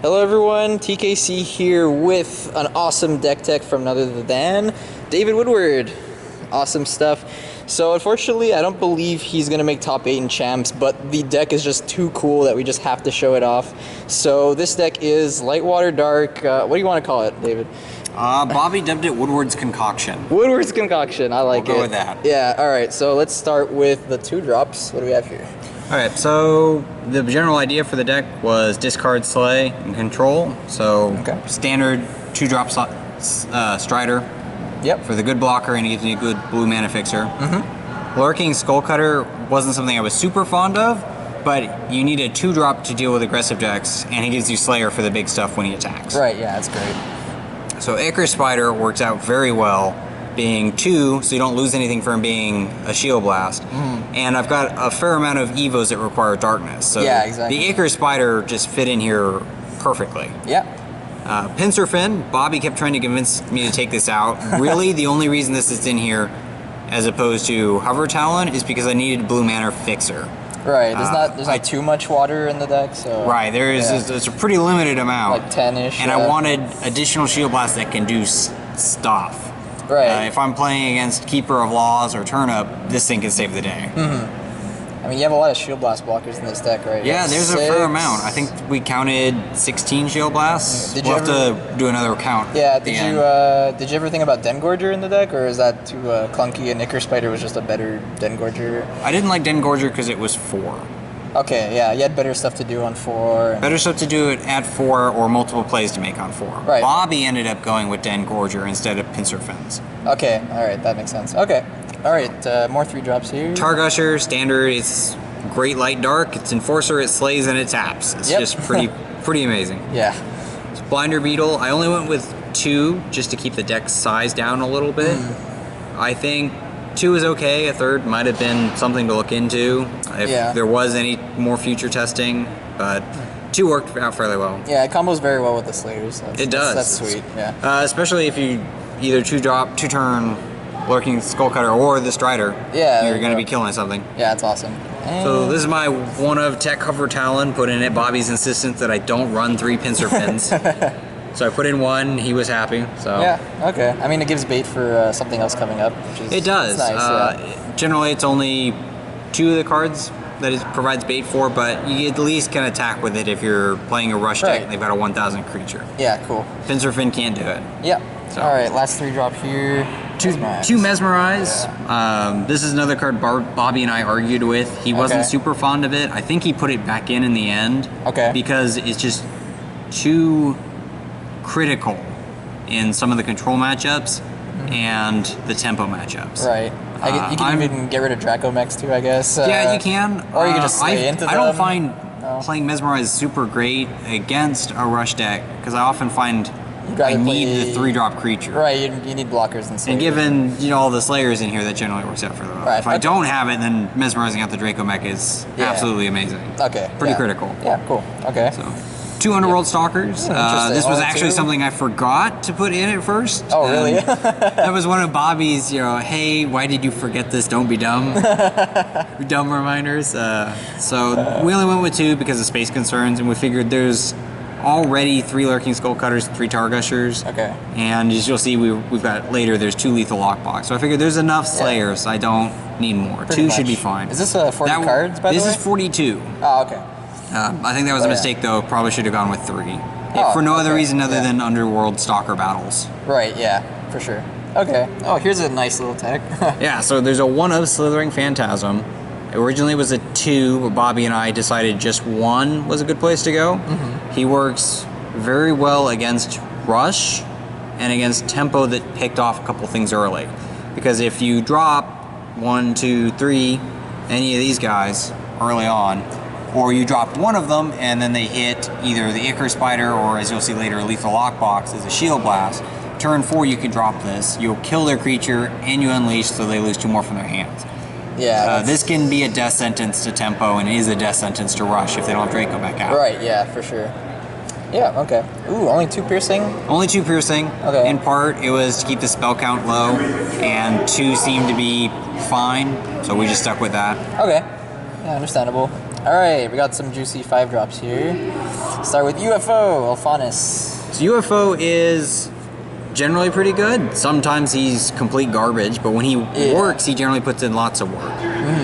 Hello everyone, TKC here with an awesome deck tech from none other than David Woodward. Awesome stuff. So unfortunately, I don't believe he's going to make top 8 in champs, but the deck is just too cool that we just have to show it off. So this deck is Light Water Dark, what do you want to call it, David? Bobby dubbed it Woodward's Concoction. Woodward's Concoction, I like it. We'll go with that. Yeah, alright, so let's start with the 2 drops. What do we have here? Alright, so the general idea for the deck was discard Slay and Control. So standard 2-drop Strider. Yep. For the good blocker, and it gives me a good blue mana fixer. Lurking Skullcutter wasn't something I was super fond of, but you need a 2-drop to deal with aggressive decks, and he gives you Slayer for the big stuff when he attacks. Right, yeah, that's great. So Icarus Spider works out very well, being 2, so you don't lose anything from being a Shield Blast. And I've got a fair amount of Evos that require Darkness. So yeah, exactly. The Icarus Spider just fit in here perfectly. Yeah. Pincer Fin, Bobby kept trying to convince me to take this out. Really, the only reason this is in here, as opposed to Hover Talon, is because I needed blue mana fixer. Right, there's not too much water in the deck, so... Right, it's a pretty limited amount. Like 10-ish. And I wanted additional Shield Blast that can do stuff. Right. If I'm playing against Keeper of Laws or Turnip, this thing can save the day. I mean, you have a lot of Shield Blast blockers in this deck, right? Yeah, there's a fair amount. I think we counted 16 Shield Blasts. We'll have to do another count. Yeah, did you ever think about Dengorger in the deck, or is that too clunky and Icarus Spider was just a better Dengorger? I didn't like Dengorger because it was 4. Okay, yeah, you had better stuff to do on 4. Better stuff to do it at 4 or multiple plays to make on 4. Right. Bobby ended up going with Dengorger instead of Pincer Fins. Okay, alright, that makes sense. Okay, alright, more 3-drops here. Targusher, standard, it's great light dark, it's Enforcer, it slays and it taps. It's just pretty amazing. Yeah. It's Blinder Beetle, I only went with 2 just to keep the deck size down a little bit. I think 2 is okay, a 3rd might have been something to look into if there was any more future testing, but 2 worked out fairly well. Yeah, it combos very well with the Slayers. It does. That's sweet, yeah. Especially if you either 2-drop, 2-turn Lurking Skullcutter or the Strider. Yeah. You're going to be killing something. Yeah, it's awesome. So this is my one of Tech Hover Talon, put in at Bobby's insistence that I don't run 3 Pincer Fins. So I put in 1, he was happy. So yeah, okay. I mean, it gives bait for something else coming up, which is it does. Nice, Generally, it's only 2 of the cards that it provides bait for, but you at least can attack with it if you're playing a rush deck and they've got a 1,000 creature. Yeah, cool. Pincer Fin can't do it. Yeah. So. All right, last 3-drop here. 2 Mesmerize. Yeah. This is another card Bobby and I argued with. He wasn't super fond of it. I think he put it back in the end. Okay. Because it's just too critical in some of the control matchups and the tempo matchups. Right. You can even get rid of Draco Mechs too, I guess. Yeah, you can. Or you can just slay into them. I don't find playing Mesmerize super great against a rush deck because I often find I need the 3-drop creature. Right, you need blockers and Slayers. And given all the Slayers in here, that generally works out for them. Right. If I don't have it, then Mesmerizing out the Draco Mech is absolutely amazing. Okay. Pretty critical. Yeah, cool. Okay. So, 2 Underworld Stalkers. This was actually something I forgot to put in at first. Oh, really? That was one of Bobby's, hey, why did you forget this? Don't be dumb. Dumb reminders. So we only went with 2 because of space concerns, and we figured there's already 3 Lurking Skullcutters, 3 Targushers. Okay. And as you'll see, we've got later, there's 2 Lethal Lockbox. So I figured there's enough Slayers. I don't need more. 2 should be fine. Is this 40 cards, by the way? This is 42. Oh, okay. I think that was a mistake, though. Probably should have gone with 3. For no other reason other than Underworld Stalker battles. Right, yeah, for sure. Okay. Oh, here's a nice little tech. Yeah, so there's a 1 of Slithering Phantasm. Originally it was a 2, but Bobby and I decided just 1 was a good place to go. He works very well against Rush and against Tempo that picked off a couple things early. Because if you drop 1, 2, 3, any of these guys early on, or you drop 1 of them and then they hit either the Icarus Spider or, as you'll see later, a Lethal Lockbox as a Shield Blast. Turn 4 you can drop this, you'll kill their creature, and you unleash so they lose 2 more from their hands. Yeah. This can be a death sentence to Tempo and is a death sentence to Rush if they don't have Draco back out. Right, yeah, for sure. Yeah, okay. Ooh, only 2 piercing? Only 2 piercing. Okay. In part, it was to keep the spell count low, and 2 seemed to be fine, so we just stuck with that. Okay. Yeah, understandable. Alright, we got some juicy 5-drops here. Start with UFO, Alphanus. So UFO is generally pretty good. Sometimes he's complete garbage, but when he works, he generally puts in lots of work.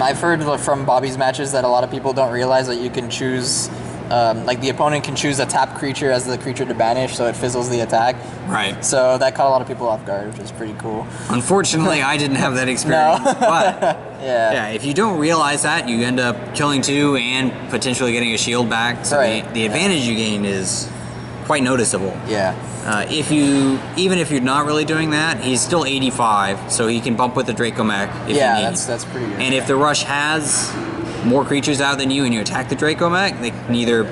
I've heard from Bobby's matches that a lot of people don't realize that you can choose, like the opponent can choose a tap creature as the creature to banish, so it fizzles the attack. Right. So that caught a lot of people off guard, which is pretty cool. Unfortunately, I didn't have that experience, but yeah, if you don't realize that, you end up killing 2 and potentially getting a shield back. So the advantage you gain is quite noticeable. Yeah. Even if you're not really doing that, he's still 85, so he can bump with the Draco Mech if you need. That's pretty good. And if the rush has more creatures out than you and you attack the Draco Mech, they can either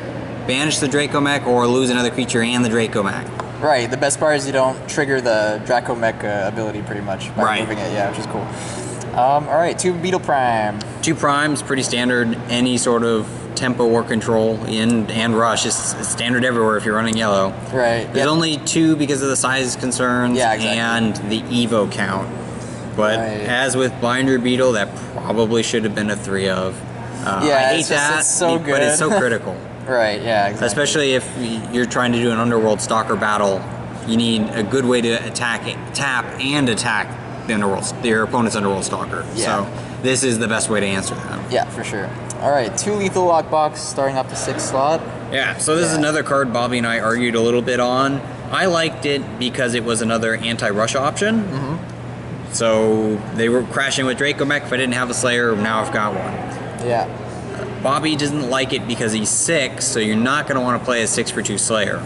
banish the Draco Mech or lose another creature and the Draco Mech. Right. The best part is you don't trigger the Draco Mech ability pretty much by moving it. Yeah, which is cool. All right, 2 Beetle Prime. 2 primes, pretty standard. Any sort of tempo or control and rush is standard everywhere if you're running yellow. Right. There's only 2 because of the size concerns and the Evo count. But as with Binder Beetle, that probably should have been a 3 of. I hate that, it's so good. but it's so critical. Right, yeah, exactly. Especially if you're trying to do an Underworld Stalker battle, you need a good way to tap and attack your opponent's Underworld Stalker. Yeah. So this is the best way to answer that. Yeah, for sure. All right, 2 lethal lockbox starting off the 6th slot. Yeah, so this is another card Bobby and I argued a little bit on. I liked it because it was another anti-rush option. So they were crashing with Draco Mech. If I didn't have a Slayer, now I've got one. Yeah. Bobby doesn't like it because he's 6, so you're not going to want to play a 6-for-2 Slayer.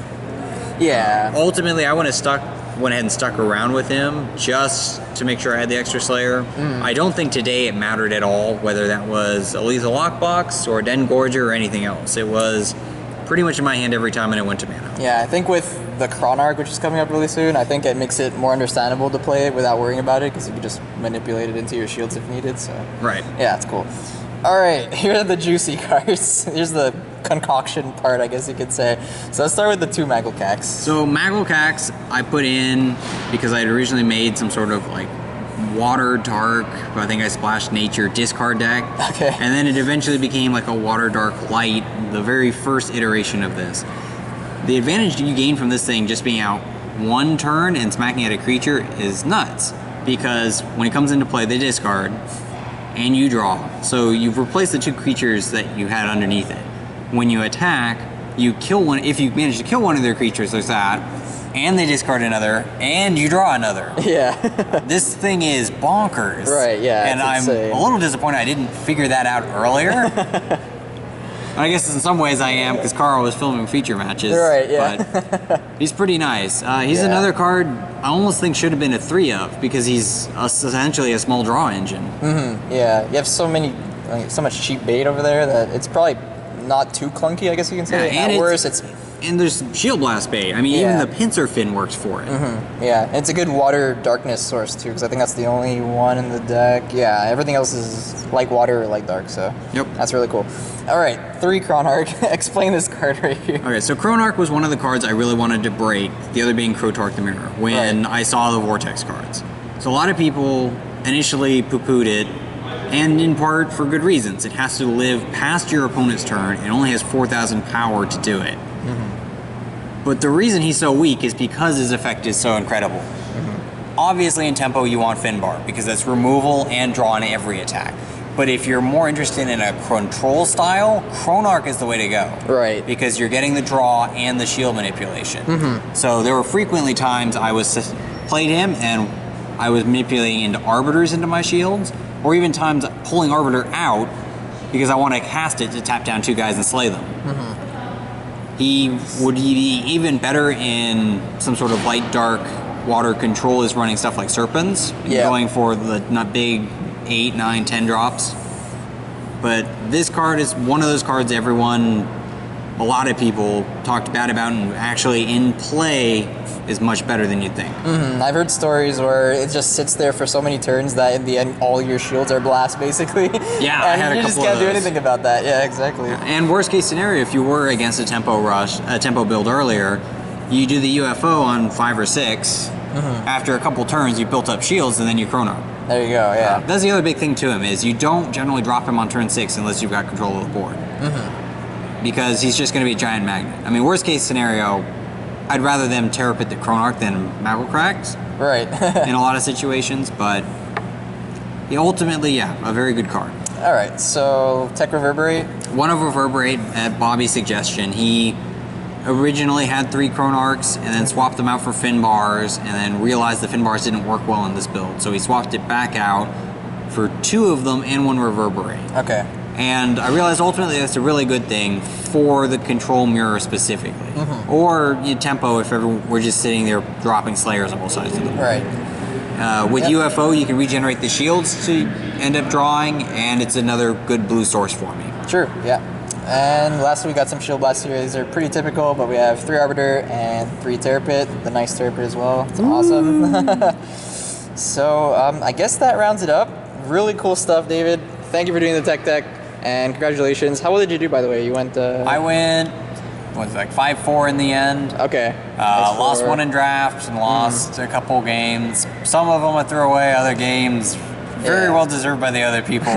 Yeah. Ultimately, I went ahead and stuck around with him just to make sure I had the extra Slayer. I don't think today it mattered at all whether that was a lethal lockbox or a Den Gorger or anything else. It was pretty much in my hand every time and it went to mana. Yeah, I think with the Chronarch, which is coming up really soon, I think it makes it more understandable to play it without worrying about it because you can just manipulate it into your shields if needed. So Right. Yeah, it's cool. All right, here are the juicy cards. Here's the concoction part, I guess you could say. So let's start with the 2 Magglekax. So Magglekax I put in because I had originally made some sort of like water dark, I think I splashed nature discard deck. Okay. And then it eventually became like a water dark light, the very first iteration of this. The advantage you gain from this thing just being out 1 turn and smacking at a creature is nuts. Because when it comes into play, they discard and you draw. So you've replaced the 2 creatures that you had underneath it. When you attack, you kill one. If you manage to kill one of their creatures, there's that, and they discard another, and you draw another. Yeah. This thing is bonkers. Right, yeah. And I'm a little disappointed I didn't figure that out earlier. I guess in some ways I am, because Carl was filming feature matches. Right, yeah. But he's pretty nice. He's another card I almost think should have been a 3 of, because he's essentially a small draw engine. Yeah, you have so much cheap bait over there that it's probably not too clunky, I guess you can say. Yeah, and worse, and there's Shield Blast bait. I mean, even the Pincer Fin works for it. Yeah, and it's a good water darkness source too, because I think that's the only one in the deck. Yeah, everything else is like water or like dark, so that's really cool. All right, 3 Chronarch. Explain this card right here. Okay, so Chronarch was one of the cards I really wanted to break, the other being Crotarch the Mirror, when I saw the Vortex cards. So a lot of people initially poo-pooed it, and in part for good reasons. It has to live past your opponent's turn, and only has 4,000 power to do it. But the reason he's so weak is because his effect is so incredible. Obviously in tempo you want Finbar, because that's removal and draw on every attack. But if you're more interested in a control style, Chronarch is the way to go. Right. Because you're getting the draw and the shield manipulation. So there were frequently times I played him and I was manipulating into Arbiters into my shields, or even times pulling Arbiter out because I want to cast it to tap down 2 guys and slay them. He would be even better in some sort of light dark water control, is running stuff like Serpents, going for the not big 8, 9, 10 drops. But this card is one of those cards a lot of people talked bad about, and actually in play is much better than you'd think. I've heard stories where it just sits there for so many turns that in the end all your shields are blast, basically. Yeah, and I had a couple of those. You just can't do anything about that. Yeah, exactly. And worst case scenario, if you were against a tempo build earlier, you do the UFO on 5 or 6. After a couple turns, you built up shields, and then you Chronarch. There you go, yeah. That's the other big thing to him is you don't generally drop him on turn 6 unless you've got control of the board. Because he's just going to be a giant magnet. I mean, worst case scenario, I'd rather them Terrapit the Chronarch than Magglekax. Right. In a lot of situations, but ultimately, yeah, a very good card. All right, so Tech Reverberate. One of Reverberate, at Bobby's suggestion, he originally had 3 Chronarchs and then swapped them out for Finbars and then realized the Finbars didn't work well in this build. So he swapped it back out for 2 of them and 1 Reverberate. Okay. And I realized ultimately that's a really good thing for the control mirror specifically. Or tempo if ever we're just sitting there dropping Slayers on both sides of the board. Right. With UFO, you can regenerate the shields to end up drawing, and it's another good blue source for me. True, yeah. And lastly, we got some Shield Blast here. These are pretty typical, but we have 3 Arbiter and 3 Terrapit. The nice Terrapit as well. It's awesome. So, I guess that rounds it up. Really cool stuff, David. Thank you for doing the Tech Deck, and congratulations. How well did you do, by the way? You went... I went, what was it, like 5-4 in the end. Okay. Lost 1 in draft and lost a couple games. Some of them I threw away, other games very well deserved by the other people.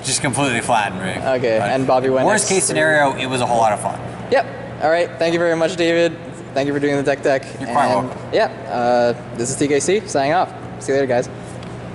Just completely flattened me. Okay, and Bobby went worst case scenario, it was a whole lot of fun. Yep. All right. Thank you very much, David. Thank you for doing the Tech Deck. You're quite welcome. Yeah. This is TKC signing off. See you later, guys.